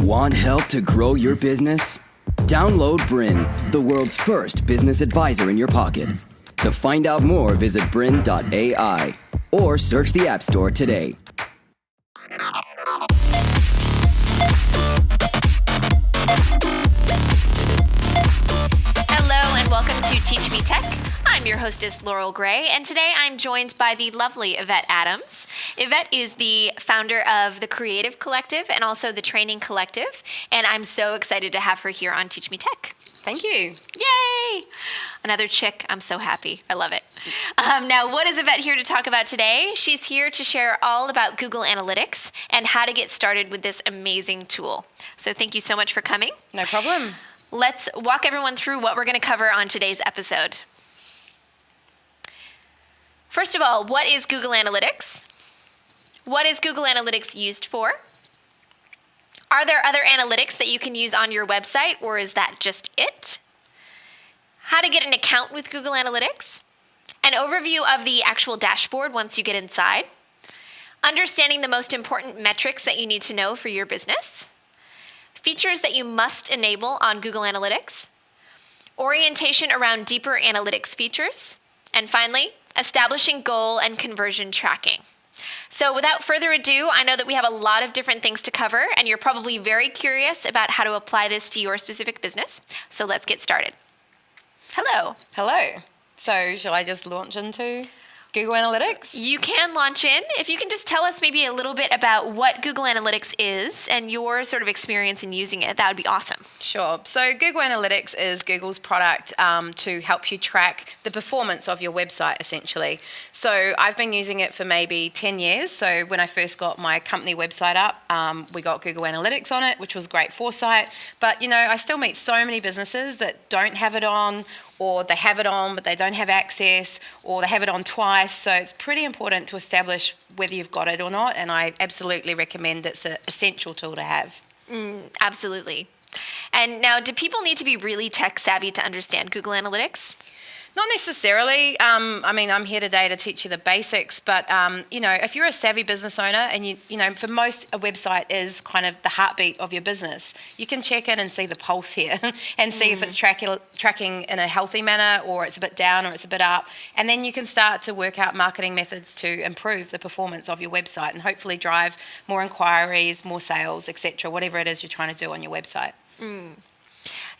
Want help to grow your business? Download BRiN, the world's first business advisor in your pocket. To find out more, visit BRiN.ai or search the App Store today. Hello and welcome to Teach Me Tech. I'm your hostess, Laurel Gray, and today I'm joined by the lovely Yvette Adams. Yvette is the founder of the Creative Collective and also the Training Collective, and I'm so excited to have her here on Teach Me Tech. Thank you. Yay! Another chick. I'm so happy. I love it. Now, what is Yvette here to talk about today? She's here to share all about Google Analytics and how to get started with this amazing tool. So thank you so much for coming. No problem. Let's walk everyone through what we're going to cover on today's episode. First of all, what is Google Analytics? What is Google Analytics used for? Are there other analytics that you can use on your website, or is that just it? How to get an account with Google Analytics? An overview of the actual dashboard once you get inside. Understanding the most important metrics that you need to know for your business. Features that you must enable on Google Analytics. Orientation around deeper analytics features. And finally, establishing goal and conversion tracking. So without further ado, I know that we have a lot of different things to cover, and you're probably very curious about how to apply this to your specific business. So let's get started. Hello. Hello. So shall I just launch into Google Analytics? You can launch in. If you can just tell us maybe a little bit about what Google Analytics is and your sort of experience in using it, that would be awesome. Sure. So Google Analytics is Google's product to help you track the performance of your website, essentially. So I've been using it for maybe 10 years. So when I first got my company website up, we got Google Analytics on it, which was great foresight. But, you know, I still meet so many businesses that don't have it on, or they have it on but they don't have access, or they have it on twice. So it's pretty important to establish whether you've got it or not, and I absolutely recommend it's an essential tool to have. Absolutely. And now, do people need to be really tech savvy to understand Google Analytics? Not necessarily. I mean, I'm here today to teach you the basics, but, you know, if you're a savvy business owner and, you know, for most, a website is kind of the heartbeat of your business, you can check in and see the pulse here and see if it's tracking in a healthy manner, or it's a bit down or it's a bit up. And then you can start to work out marketing methods to improve the performance of your website and hopefully drive more inquiries, more sales, etc., whatever it is you're trying to do on your website.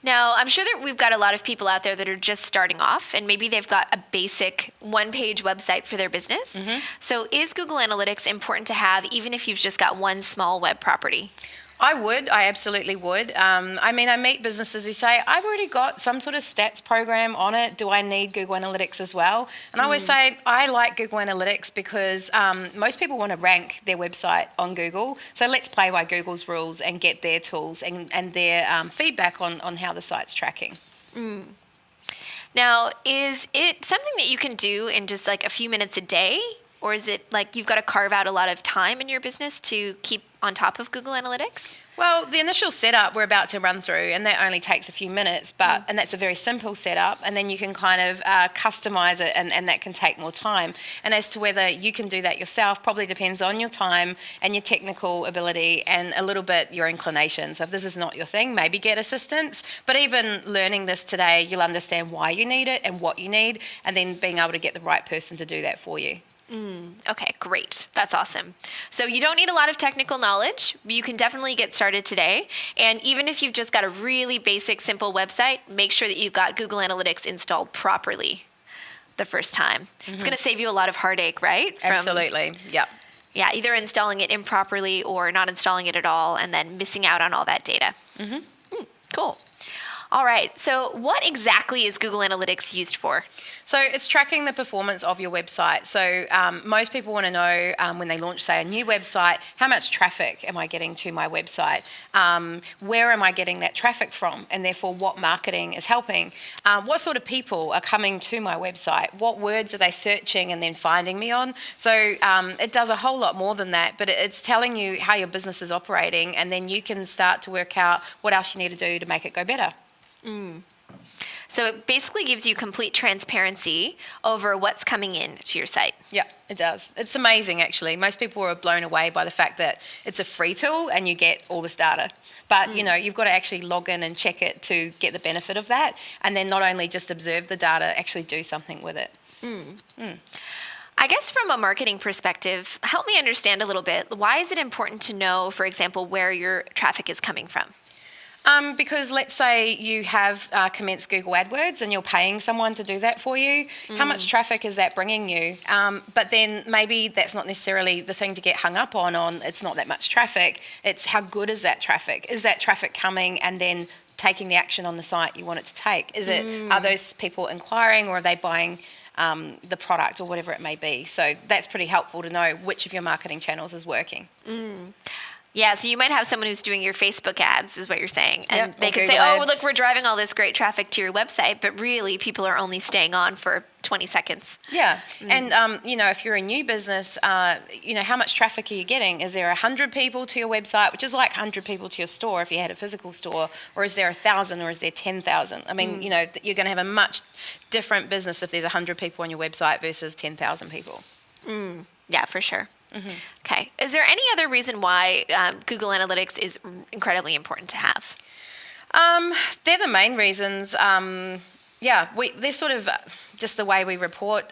Now, I'm sure that we've got a lot of people out there that are just starting off, and maybe they've got a basic one-page website for their business. So is Google Analytics important to have even if you've just got one small web property? I absolutely would. I mean, I meet businesses who say, I've already got some sort of stats program on it. Do I need Google Analytics as well? And I always say, I like Google Analytics because most people want to rank their website on Google. So let's play by Google's rules and get their tools and their feedback on how the site's tracking. Now, is it something that you can do in just like a few minutes a day? Or is it like you've got to carve out a lot of time in your business to keep on top of Google Analytics? Well, the initial setup we're about to run through, and that only takes a few minutes, and that's a very simple setup, and then you can kind of customize it, and that can take more time. And as to whether you can do that yourself probably depends on your time and your technical ability and a little bit your inclination. So if this is not your thing, maybe get assistance. But even learning this today, you'll understand why you need it and what you need, and then being able to get the right person to do that for you. Okay, great. That's awesome. So you don't need a lot of technical knowledge. You can definitely get started today. And even if you've just got a really basic, simple website, make sure that you've got Google Analytics installed properly the first time. It's going to save you a lot of heartache, right? Absolutely. Yep. Yeah, either installing it improperly or not installing it at all and then missing out on all that data. Cool. All right. So what exactly is Google Analytics used for? So it's tracking the performance of your website. So most people want to know when they launch, say, a new website, how much traffic am I getting to my website? Where am I getting that traffic from? And therefore, what marketing is helping? What sort of people are coming to my website? What words are they searching and then finding me on? So it does a whole lot more than that, but it's telling you how your business is operating, and then you can start to work out what else you need to do to make it go better. So it basically gives you complete transparency over what's coming in to your site. Yeah, it does. It's amazing, actually. Most people are blown away by the fact that it's a free tool and you get all this data. But, you've got to actually log in and check it to get the benefit of that. And then not only just observe the data, actually do something with it. I guess from a marketing perspective, help me understand a little bit. Why is it important to know, for example, where your traffic is coming from? Because let's say you have commenced Google AdWords and you're paying someone to do that for you. How much traffic is that bringing you? But then maybe that's not necessarily the thing to get hung up on it's not that much traffic. It's how good is that traffic? Is that traffic coming and then taking the action on the site you want it to take? Are those people inquiring, or are they buying the product or whatever it may be? So that's pretty helpful to know which of your marketing channels is working. Yeah, so you might have someone who's doing your Facebook ads, is what you're saying. And they could Google say, ads. look, we're driving all this great traffic to your website, but really people are only staying on for 20 seconds. Yeah, and if you're a new business, how much traffic are you getting? Is there 100 people to your website, which is like 100 people to your store if you had a physical store, or is there 1,000, or is there 10,000? I mean, you're going to have a much different business if there's 100 people on your website versus 10,000 people. Yeah, for sure. Okay. Is there any other reason why Google Analytics is incredibly important to have? They're the main reasons. They're sort of just the way we report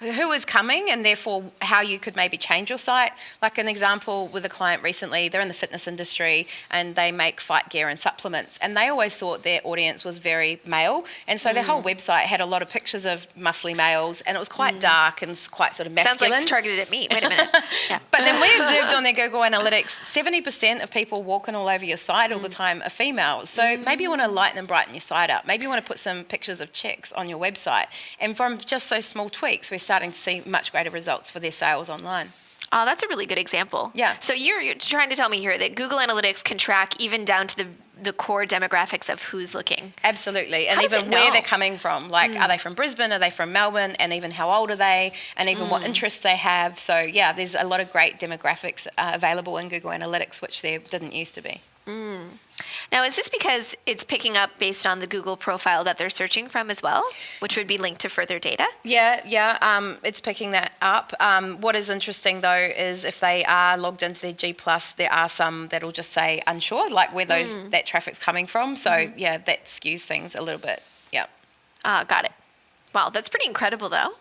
who is coming, and therefore how you could maybe change your site. Like an example with a client recently, they're in the fitness industry and they make fight gear and supplements, and they always thought their audience was very male, and so their whole website had a lot of pictures of muscly males, and it was quite dark and quite sort of masculine. Sounds like it's targeted at me. Wait a minute. Yeah. But then we observed on their Google Analytics, 70% of people walking all over your site all the time are females. So maybe you want to lighten and brighten your site up. Maybe you want to put some pictures of chicks on your website. And from just those small tweaks, we're starting to see much greater results for their sales online. Oh, that's a really good example. Yeah. So you're trying to tell me here that Google Analytics can track even down to the core demographics of who's looking. Absolutely. And How does even it know? where they're coming from. Like, are they from Brisbane? Are they from Melbourne? And even how old are they? And even what interests they have. So, yeah, there's a lot of great demographics available in Google Analytics, which there didn't used to be. Now, is this because it's picking up based on the Google profile that they're searching from as well, which would be linked to further data? Yeah, it's picking that up. What is interesting, though, is if they are logged into their G+, there are some that'll just say unsure, like where that traffic's coming from. So, yeah, that skews things a little bit. Yeah. Got it. Wow, that's pretty incredible, though.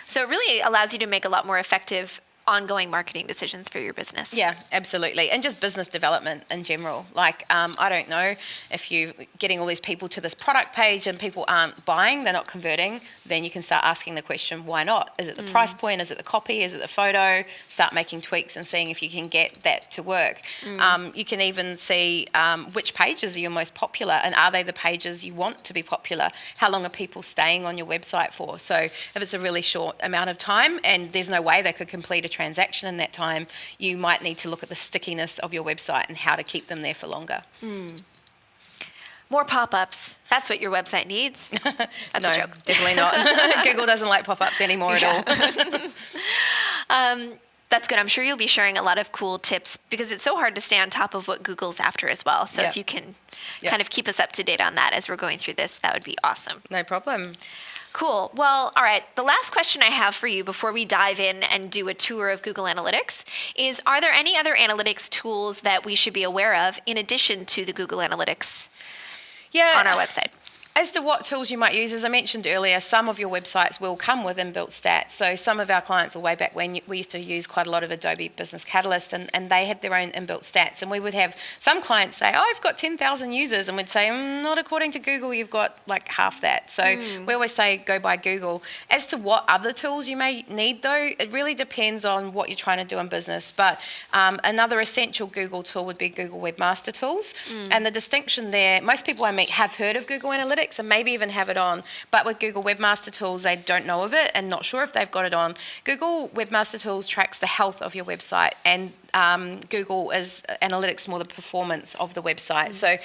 So it really allows you to make a lot more effective ongoing marketing decisions for your business. Yeah, absolutely. And just business development in general. Like, I don't know, if you're getting all these people to this product page and people aren't buying, they're not converting, then you can start asking the question, why not? Is it the price point? Is it the copy? Is it the photo? Start making tweaks and seeing if you can get that to work. You can even see which pages are your most popular, and are they the pages you want to be popular? How long are people staying on your website for? So if it's a really short amount of time and there's no way they could complete a transaction in that time, you might need to look at the stickiness of your website and how to keep them there for longer. More pop-ups. That's what your website needs. That's No, a joke. definitely not. Google doesn't like pop-ups anymore at all. That's good. I'm sure you'll be sharing a lot of cool tips because it's so hard to stay on top of what Google's after as well. So if you can kind of keep us up to date on that as we're going through this, that would be awesome. No problem. Cool. Well, all right. The last question I have for you before we dive in and do a tour of Google Analytics is, are there any other analytics tools that we should be aware of in addition to the Google Analytics on our website? As to what tools you might use, as I mentioned earlier, some of your websites will come with inbuilt stats. So some of our clients, way back when, we used to use quite a lot of Adobe Business Catalyst, and they had their own inbuilt stats. And we would have some clients say, oh, I've got 10,000 users. And we'd say, not according to Google, you've got like half that. So we always say, go by Google. As to what other tools you may need, though, it really depends on what you're trying to do in business. But another essential Google tool would be Google Webmaster Tools. And the distinction there, most people I meet have heard of Google Analytics and maybe even have it on, but with Google Webmaster Tools, they don't know of it and not sure if they've got it on. Google Webmaster Tools tracks the health of your website, and Google is analytics more the performance of the website. So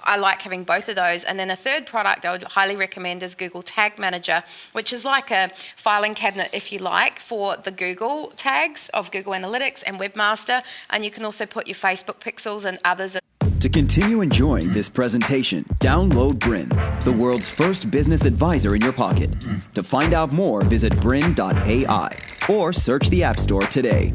I like having both of those. And then a third product I would highly recommend is Google Tag Manager, which is like a filing cabinet, if you like, for the Google tags of Google Analytics and Webmaster. And you can also put your Facebook pixels and others. To continue enjoying this presentation, download BRiN, the world's first business advisor in your pocket. To find out more, visit BRiN.ai or search the App Store today.